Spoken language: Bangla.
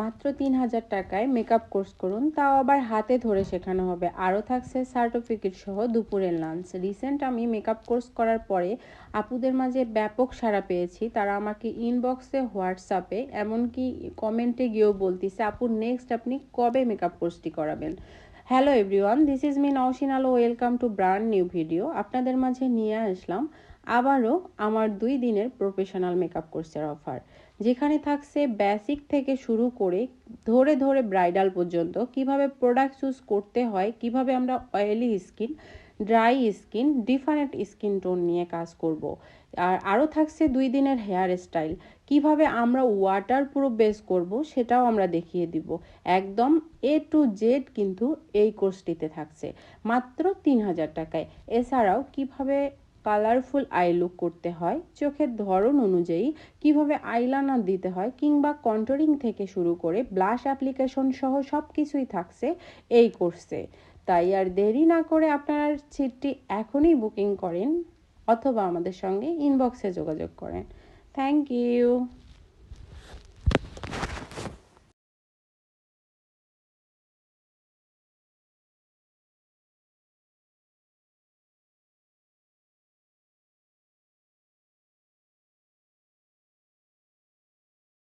মাত্র ৩,০০০ টাকায় মেকআপ কোর্স করুন, তাও আবার হাতে ধরে শেখানো হবে। আরও থাকছে সার্টিফিকেট সহ দুপুরের লাঞ্চ। রিসেন্ট আমি মেকআপ কোর্স করার পরে আপুদের মাঝে ব্যাপক সাড়া পেয়েছি। তারা আমাকে ইনবক্সে, হোয়াটসঅ্যাপে, এমনকি কমেন্টে গিয়েও বলতেছে আপু নেক্সট আপনি কবে মেকআপ কোর্সটি করাবেন। Hello everyone, this is me Naushin Alo. Welcome to brand new video. আপনাদের মাঝে নিয়ে আসলাম আবারও আমার 2 দিনের প্রফেশনাল মেকআপ কোর্সের অফার, যেখানে থাকছে বেসিক থেকে শুরু করে ধরে ধরে ব্রাইডাল পর্যন্ত কিভাবে প্রোডাক্ট চুজ করতে হয়, কিভাবে আমরা oily skin, dry skin, different skin tone নিয়ে কাজ করব। আর আরও থাকছে 2 দিনের হেয়ার স্টাইল, কিভাবে আমরা ওয়াটার প্রুফ বেস করব সেটাও আমরা দেখিয়ে দিব। একদম A to Z কিন্তু এই কোর্সটিতে থাকছে মাত্র ৩,০০০ টাকায়। এছাড়াও কিভাবে কালারফুল আই লুক করতে হয়, চোখের ধরন অনুযায়ী কিভাবে আইলাইনার দিতে হয়, কিংবা কন্টুরিং থেকে শুরু করে ব্লাশ অ্যাপ্লিকেশন সহ সব কিছুই থাকছে এই কোর্সে। তাই আর দেরি না করে আপনার সিটটি এখনই বুকিং করেন অথবা আমাদের সঙ্গে ইনবক্সে যোগাযোগ করেন। Thank you.